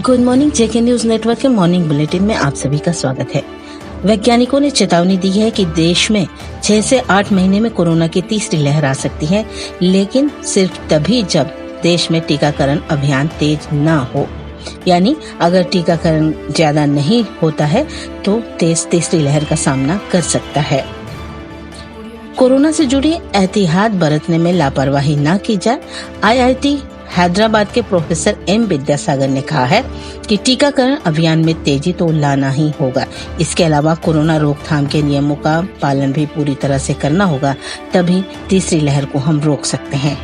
Good morning. जेके news network के morning bulletin में आप सभी का स्वागत है। वैज्ञानिकों ने चेतावनी दी है कि देश में 6 से 8 महीने में कोरोना की तीसरी लहर आ सकती है, लेकिन सिर्फ तभी जब देश में टीकाकरण अभियान तेज न हो। यानी अगर टीकाकरण ज्यादा नहीं होता है तो तेज तीसरी लहर का सामना कर सकता है। कोरोना से जुड़ी एहतियात बरतने में लापरवाही न की जाए। IIT हैदराबाद के प्रोफेसर M विद्यासागर ने कहा है कि टीकाकरण अभियान में तेजी तो लाना ही होगा। इसके अलावा कोरोना रोकथाम के नियमों का पालन भी पूरी तरह से करना होगा, तभी तीसरी लहर को हम रोक सकते हैं।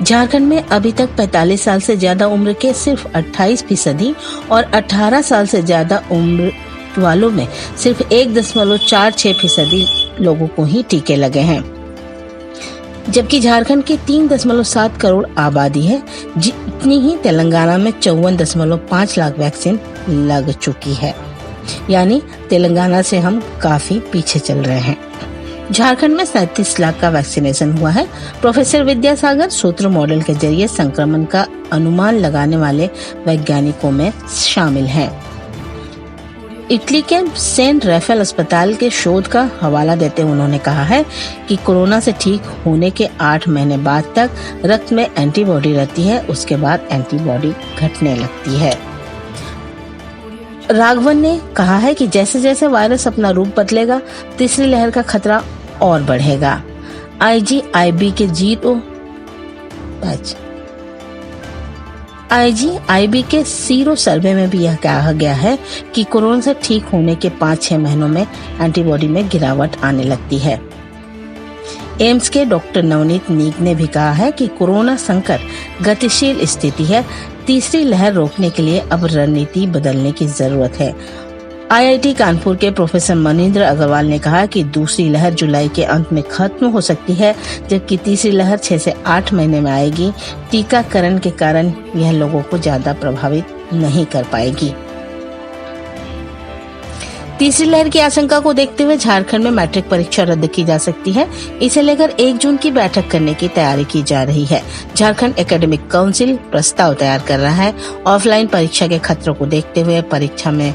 झारखंड में अभी तक 45 साल से ज्यादा उम्र के सिर्फ 28% और 18 साल से ज्यादा उम्र वालों में सिर्फ 1.46% लोगों को ही टीके लगे हैं, जबकि झारखंड की 3.7 करोड़ आबादी है, जितनी ही तेलंगाना में 54.5 लाख वैक्सीन लग चुकी है। यानी तेलंगाना से हम काफी पीछे चल रहे हैं। झारखंड में 37 लाख का वैक्सीनेशन हुआ है। प्रोफेसर विद्यासागर सूत्र मॉडल के जरिए संक्रमण का अनुमान लगाने वाले वैज्ञानिकों में शामिल हैं। इटली के सेंट राफेल अस्पताल के शोध का हवाला देते हुए उन्होंने कहा है कि कोरोना से ठीक होने के 8 महीने बाद तक रक्त में एंटीबॉडी रहती है, उसके बाद एंटीबॉडी घटने लगती है। राघवन ने कहा है कि जैसे जैसे वायरस अपना रूप बदलेगा, तीसरी लहर का खतरा और बढ़ेगा। IGIB के सीरो सर्वे में भी यह कहा गया है कि कोरोना से ठीक होने के 5-6 महीनों में एंटीबॉडी में गिरावट आने लगती है। एम्स के डॉक्टर नवनीत नीक ने भी कहा है कि कोरोना संकट गतिशील स्थिति है। तीसरी लहर रोकने के लिए अब रणनीति बदलने की जरूरत है। IIT कानपुर के प्रोफेसर मनिंद्र अग्रवाल ने कहा कि दूसरी लहर जुलाई के अंत में खत्म हो सकती है, जबकि तीसरी लहर 6 से 8 महीने में आएगी। टीकाकरण के कारण यह लोगों को ज्यादा प्रभावित नहीं कर पाएगी। तीसरी लहर की आशंका को देखते हुए झारखंड में मैट्रिक परीक्षा रद्द की जा सकती है। इसे लेकर 1 जून की बैठक करने की तैयारी की जा रही है। झारखंड एकेडमिक काउंसिल प्रस्ताव तैयार कर रहा है। ऑफलाइन परीक्षा के खतरों को देखते हुए परीक्षा में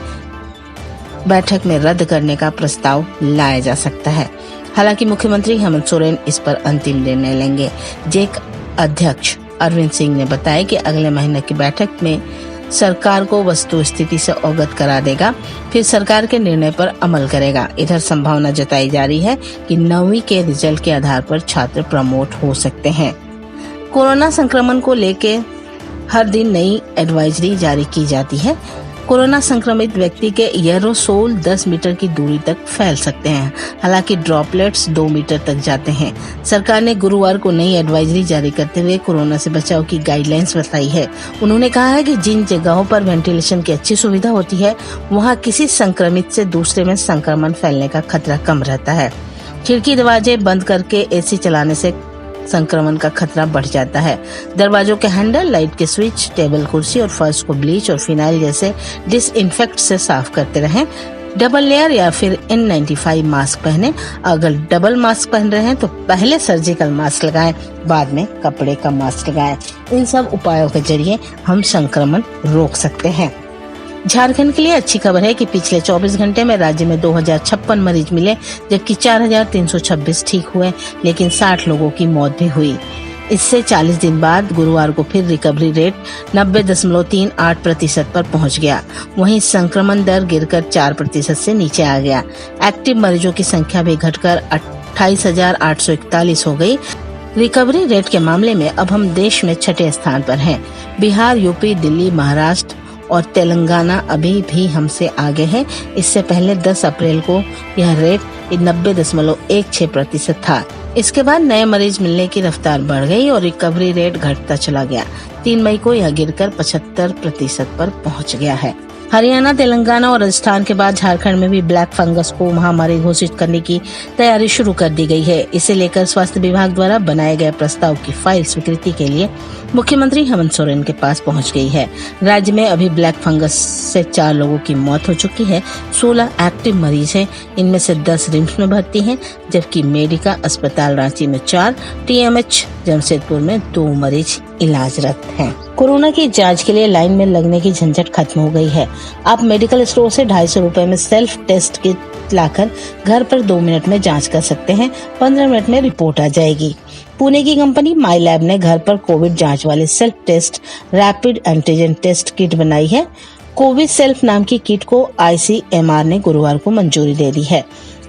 बैठक में रद्द करने का प्रस्ताव लाया जा सकता है। हालांकि मुख्यमंत्री हेमंत सोरेन इस पर अंतिम निर्णय लेंगे। जेक अध्यक्ष अरविंद सिंह ने बताया कि अगले महीने की बैठक में सरकार को वस्तु स्थिति से अवगत करा देगा, फिर सरकार के निर्णय पर अमल करेगा। इधर संभावना जताई जा रही है कि 9वीं के रिजल्ट के आधार पर छात्र प्रमोट हो सकते हैं। कोरोना संक्रमण को लेकर हर दिन नई एडवाइजरी जारी की जाती है। कोरोना संक्रमित व्यक्ति के एयरोसोल 10 मीटर की दूरी तक फैल सकते हैं, हालांकि ड्रॉपलेट्स 2 मीटर तक जाते हैं। सरकार ने गुरुवार को नई एडवाइजरी जारी करते हुए कोरोना से बचाव की गाइडलाइंस बताई है। उन्होंने कहा है कि जिन जगहों पर वेंटिलेशन की अच्छी सुविधा होती है, वहां किसी संक्रमित से दूसरे में संक्रमण फैलने का खतरा कम रहता है। खिड़की दरवाजे बंद करके AC चलाने से संक्रमण का खतरा बढ़ जाता है। दरवाजों के हैंडल, लाइट के स्विच, टेबल कुर्सी और फर्श को ब्लीच और फिनाइल जैसे डिसइंफेक्ट से साफ करते रहें। डबल लेयर या फिर N95 मास्क पहने। अगर डबल मास्क पहन रहे हैं तो पहले सर्जिकल मास्क लगाएं, बाद में कपड़े का मास्क लगाएं। इन सब उपायों के जरिए हम संक्रमण रोक सकते हैं। झारखंड के लिए अच्छी खबर है कि पिछले 24 घंटे में राज्य में 2056 मरीज मिले, जबकि 4326 ठीक हुए, लेकिन 60 लोगों की मौत भी हुई। इससे 40 दिन बाद गुरुवार को फिर रिकवरी रेट 90.38% पर पहुंच गया। वहीं संक्रमण दर गिरकर 4% से नीचे आ गया। एक्टिव मरीजों की संख्या भी घटकर 28,841 हो गई। रिकवरी रेट के मामले में अब हम देश में 6ठे स्थान पर हैं। बिहार, यूपी, दिल्ली, महाराष्ट्र और तेलंगाना अभी भी हमसे आगे है। इससे पहले 10 अप्रैल को यह रेट 90.16% था। इसके बाद नए मरीज मिलने की रफ्तार बढ़ गई और रिकवरी रेट घटता चला गया। 3 मई को यह गिरकर 75% पर पहुंच गया है। हरियाणा, तेलंगाना और राजस्थान के बाद झारखंड में भी ब्लैक फंगस को महामारी घोषित करने की तैयारी शुरू कर दी गई है। इसे लेकर स्वास्थ्य विभाग द्वारा बनाए गए प्रस्ताव की फाइल स्वीकृति के लिए मुख्यमंत्री हेमंत सोरेन के पास पहुंच गई है। राज्य में अभी ब्लैक फंगस से 4 लोगों की मौत हो चुकी है। 16 एक्टिव मरीज हैं, इनमें से 10 रिम्स में भर्ती हैं, जबकि मेडिका अस्पताल रांची में 4, TMH जमशेदपुर में 2 मरीज इलाजरत हैं। कोरोना की जांच के लिए लाइन में लगने की झंझट खत्म हो गई है। आप मेडिकल स्टोर से 250 रुपए में सेल्फ टेस्ट किट लाकर घर पर 2 मिनट में जांच कर सकते हैं। 15 मिनट में रिपोर्ट आ जाएगी। पुणे की कंपनी माई लैब ने घर पर कोविड जांच वाले self test rapid antigen test kit बनाई है। कोविड सेल्फ नाम की किट को ICMR ने गुरुवार को मंजूरी दे दी है।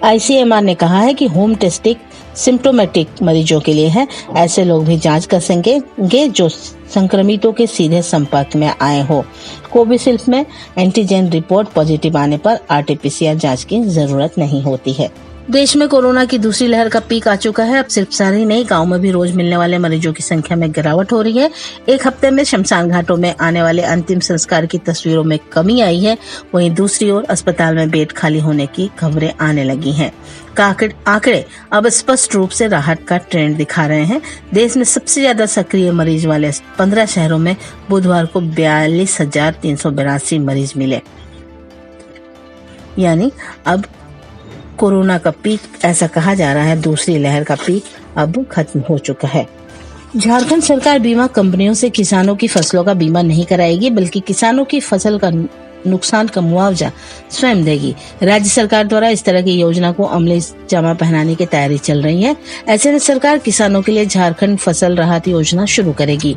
ICMR ने कहा है कि होम टेस्टिंग सिम्प्टोमेटिक मरीजों के लिए है। ऐसे लोग भी जांच कर सकेंगे जो संक्रमितों के सीधे संपर्क में आए हो। कोविशील्ड में एंटीजन रिपोर्ट पॉजिटिव आने पर RT-PCR जांच की जरूरत नहीं होती है। देश में कोरोना की दूसरी लहर का पीक आ चुका है। अब सिर्फ शहर ही नहीं, गांव में भी रोज मिलने वाले मरीजों की संख्या में गिरावट हो रही है। एक हफ्ते में शमशान घाटों में आने वाले अंतिम संस्कार की तस्वीरों में कमी आई है। वहीं दूसरी ओर अस्पताल में बेड खाली होने की खबरें आने लगी हैं। आंकड़े अब स्पष्ट रूप से राहत का ट्रेंड दिखा रहे हैं। देश में सबसे ज्यादा सक्रिय मरीज वाले 15 शहरों में बुधवार को 42,382 मरीज मिले। यानी अब कोरोना का पीक, ऐसा कहा जा रहा है, दूसरी लहर का पीक अब खत्म हो चुका है। झारखंड सरकार बीमा कंपनियों से किसानों की फसलों का बीमा नहीं कराएगी, बल्कि किसानों की फसल का नुकसान का मुआवजा स्वयं देगी। राज्य सरकार द्वारा इस तरह की योजना को अमली जामा पहनाने की तैयारी चल रही है। ऐसे में सरकार किसानों के लिए झारखंड फसल राहत योजना शुरू करेगी।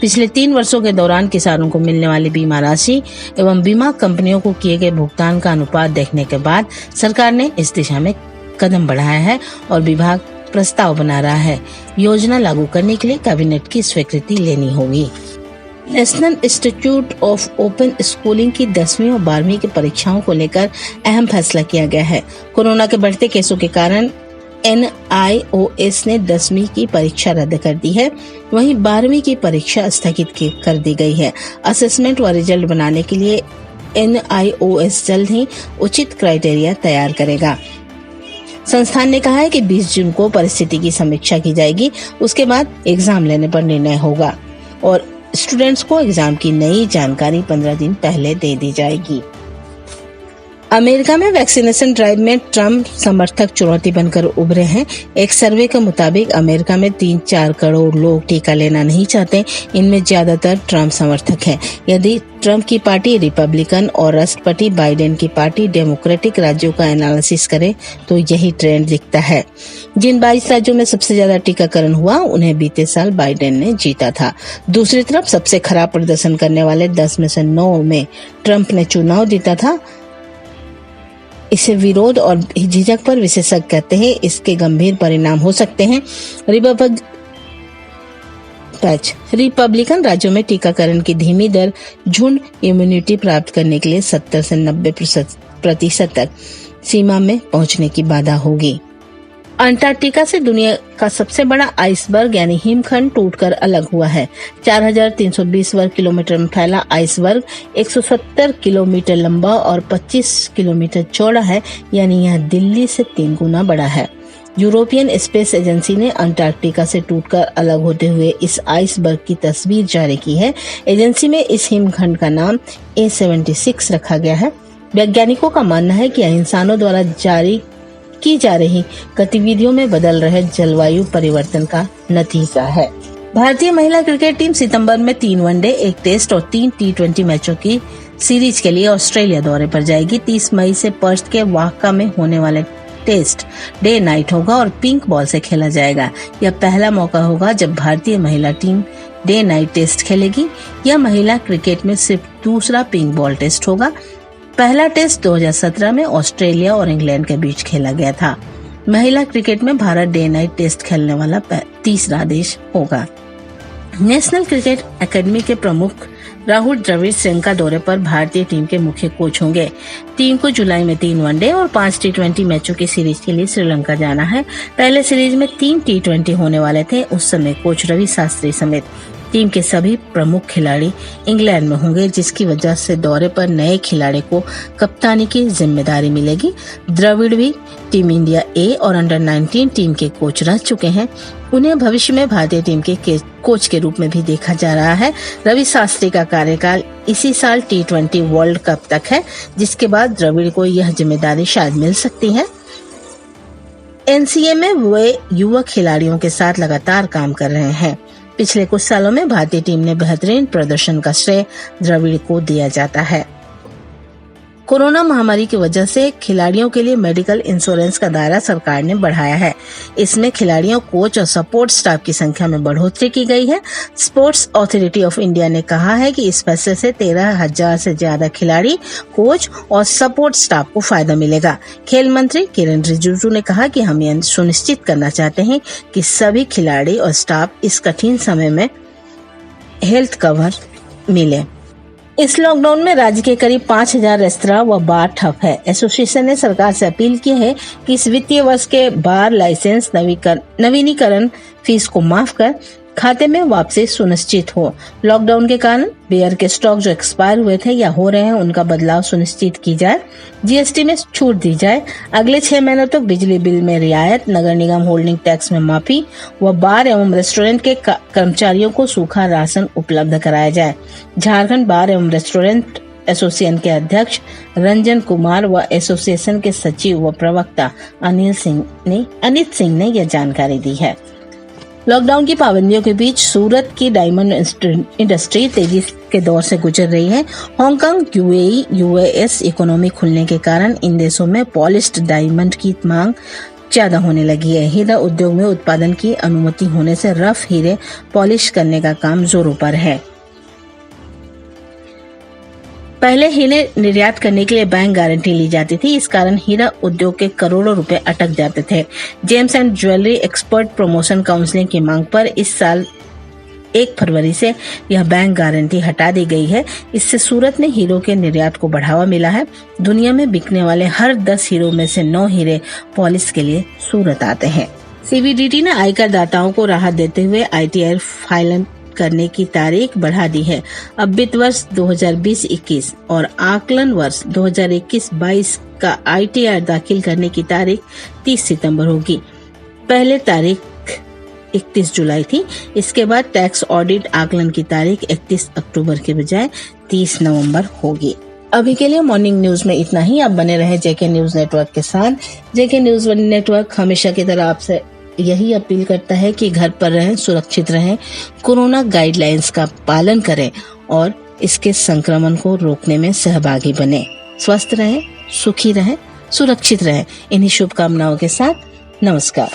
पिछले 3 वर्षों के दौरान किसानों को मिलने वाली बीमा राशि एवं बीमा कंपनियों को किए गए भुगतान का अनुपात देखने के बाद सरकार ने इस दिशा में कदम बढ़ाया है और विभाग प्रस्ताव बना रहा है। योजना लागू करने के लिए कैबिनेट की स्वीकृति लेनी होगी। National institute of open schooling की 10वीं और 12वीं की परीक्षाओं को लेकर अहम फैसला किया गया है। कोरोना के बढ़ते केसों के कारण NIOS ने 10वीं की परीक्षा रद्द कर दी है। वहीं 12वीं की परीक्षा स्थगित कर दी गई है। असेसमेंट व रिजल्ट बनाने के लिए NIOS जल्द ही उचित क्राइटेरिया तैयार करेगा। संस्थान ने कहा है कि 20 जून को परिस्थिति की समीक्षा की जाएगी। उसके बाद एग्जाम लेने पर निर्णय होगा और स्टूडेंट्स को एग्जाम की नई जानकारी 15 दिन पहले दे दी जाएगी। अमेरिका में वैक्सीनेशन ड्राइव में ट्रम्प समर्थक चुनौती बनकर उभरे हैं। एक सर्वे के मुताबिक अमेरिका में 3-4 करोड़ लोग टीका लेना नहीं चाहते। इनमें ज्यादातर ट्रम्प समर्थक हैं। यदि ट्रम्प की पार्टी रिपब्लिकन और राष्ट्रपति बाइडेन की पार्टी डेमोक्रेटिक राज्यों का एनालिसिस करे तो यही ट्रेंड दिखता है। जिन 22 राज्यों में सबसे ज्यादा टीकाकरण हुआ उन्हें बीते साल बाइडेन ने जीता था। दूसरी तरफ सबसे खराब प्रदर्शन करने वाले 10 में से 9 में ट्रम्प ने चुनाव जीता था। इसे विरोध और झिझक पर विशेषज्ञ कहते हैं इसके गंभीर परिणाम हो सकते हैं। रिपब्लिकन राज्यों में टीकाकरण की धीमी दर झुंड इम्यूनिटी प्राप्त करने के लिए 70 से 90% तक सीमा में पहुंचने की बाधा होगी। अंटार्कटिका से दुनिया का सबसे बड़ा आइसबर्ग यानी हिमखंड टूटकर अलग हुआ है। 4,320 वर्ग किलोमीटर में फैला आइसबर्ग 170 किलोमीटर लंबा और 25 किलोमीटर चौड़ा है, यानी यह दिल्ली से 3 गुना बड़ा है। यूरोपियन स्पेस एजेंसी ने अंटार्कटिका से टूटकर अलग होते हुए इस आइसबर्ग की तस्वीर जारी की है। एजेंसी में इस हिमखंड का नाम A76 रखा गया है। वैज्ञानिकों का मानना है कि इंसानों द्वारा जारी की जा रही गतिविधियों में बदल रहे जलवायु परिवर्तन का नतीजा है। भारतीय महिला क्रिकेट टीम सितंबर में 3 वनडे, 1 टेस्ट और 3 T20 मैचों की सीरीज के लिए ऑस्ट्रेलिया दौरे पर जाएगी। 30 मई से पर्थ के वाहका में होने वाले टेस्ट डे नाइट होगा और पिंक बॉल से खेला जाएगा। यह पहला मौका होगा जब भारतीय महिला टीम डे नाइट टेस्ट खेलेगी। यह महिला क्रिकेट में सिर्फ दूसरा पिंक बॉल टेस्ट होगा। पहला टेस्ट 2017 में ऑस्ट्रेलिया और इंग्लैंड के बीच खेला गया था। महिला क्रिकेट में भारत डे नाइट टेस्ट खेलने वाला तीसरा देश होगा। नेशनल क्रिकेट एकेडमी के प्रमुख राहुल द्रविड़ श्रीलंका दौरे पर भारतीय टीम के मुख्य कोच होंगे। टीम को जुलाई में 3 वनडे और 5 T20 मैचों की सीरीज के लिए श्रीलंका जाना है। पहले सीरीज में 3 T20 होने वाले थे। उस समय कोच रवि शास्त्री समेत टीम के सभी प्रमुख खिलाड़ी इंग्लैंड में होंगे, जिसकी वजह से दौरे पर नए खिलाड़ी को कप्तानी की जिम्मेदारी मिलेगी। द्रविड़ भी टीम इंडिया ए और अंडर-19 टीम के कोच रह चुके हैं। उन्हें भविष्य में भारतीय टीम के कोच के रूप में भी देखा जा रहा है। रवि शास्त्री का कार्यकाल इसी साल T20 वर्ल्ड कप तक है, जिसके बाद द्रविड़ को यह जिम्मेदारी शायद मिल सकती है। एनसीए में वे युवा खिलाड़ियों के साथ लगातार काम कर रहे हैं। पिछले कुछ सालों में भारतीय टीम ने बेहतरीन प्रदर्शन का श्रेय द्रविड़ को दिया जाता है। कोरोना महामारी की वजह से खिलाड़ियों के लिए मेडिकल इंश्योरेंस का दायरा सरकार ने बढ़ाया है। इसमें खिलाड़ियों, कोच और सपोर्ट स्टाफ की संख्या में बढ़ोतरी की गई है। स्पोर्ट्स अथॉरिटी ऑफ इंडिया ने कहा है कि इस फैसले से 13,000 से ज्यादा खिलाड़ी, कोच और सपोर्ट स्टाफ को फायदा मिलेगा। खेल मंत्री किरण रिजिजू ने कहा कि हम यह सुनिश्चित करना चाहते हैं कि सभी खिलाड़ी और स्टाफ इस कठिन समय में हेल्थ कवर मिले। इस लॉकडाउन में राज्य के करीब 5,000 रेस्तरां व बार ठप है। एसोसिएशन ने सरकार से अपील की है कि इस वित्तीय वर्ष के बार लाइसेंस नवीनीकरण फीस को माफ कर खाते में वापसी सुनिश्चित हो। लॉकडाउन के कारण बियर के स्टॉक जो एक्सपायर हुए थे या हो रहे हैं, उनका बदलाव सुनिश्चित की जाए। जीएसटी में छूट दी जाए। अगले 6 महीनों तक बिजली बिल में रियायत, नगर निगम होल्डिंग टैक्स में माफी व बार एवं रेस्टोरेंट के कर्मचारियों को सूखा राशन उपलब्ध कराया जाए। झारखंड बार एवं रेस्टोरेंट एसोसिएशन के अध्यक्ष रंजन कुमार व एसोसिएशन के सचिव व प्रवक्ता अनित सिंह ने यह जानकारी दी है। लॉकडाउन की पाबंदियों के बीच सूरत की डायमंड इंडस्ट्री तेजी के दौर से गुजर रही है। हांगकांग, यूएई, यूएस इकोनॉमी खुलने के कारण इन देशों में पॉलिश्ड डायमंड की मांग ज्यादा होने लगी है। हीरा उद्योग में उत्पादन की अनुमति होने से रफ हीरे पॉलिश करने का काम जोरों पर है। पहले हीरे निर्यात करने के लिए बैंक गारंटी ली जाती थी। इस कारण हीरा उद्योग के करोड़ों रुपए अटक जाते थे। James and jewellery expert promotion council की मांग पर इस साल 1 फरवरी से यह बैंक गारंटी हटा दी गई है। इससे सूरत में हीरों के निर्यात को बढ़ावा मिला है। दुनिया में बिकने वाले हर 10 हीरो में से 9 हीरे पॉलिश के लिए सूरत आते हैं। सीबीडीटी ने आयकर दाताओं को राहत देते हुए ITR फाइल करने की तारीख बढ़ा दी है। अब वित्त वर्ष 2020-21 और आकलन वर्ष 2021-22 का ITR दाखिल करने की तारीख 30 सितंबर होगी। पहले तारीख 31 जुलाई थी। इसके बाद टैक्स ऑडिट आकलन की तारीख 31 अक्टूबर के बजाय 30 नवंबर होगी। अभी के लिए मॉर्निंग न्यूज में इतना ही। आप बने रहे JK न्यूज नेटवर्क के साथ। JK न्यूज नेटवर्क हमेशा की तरह आपसे यही अपील करता है कि घर पर रहें, सुरक्षित रहें, कोरोना गाइडलाइंस का पालन करें और इसके संक्रमण को रोकने में सहभागी बने। स्वस्थ रहें, सुखी रहें, सुरक्षित रहें। इन्हीं शुभकामनाओं के साथ नमस्कार।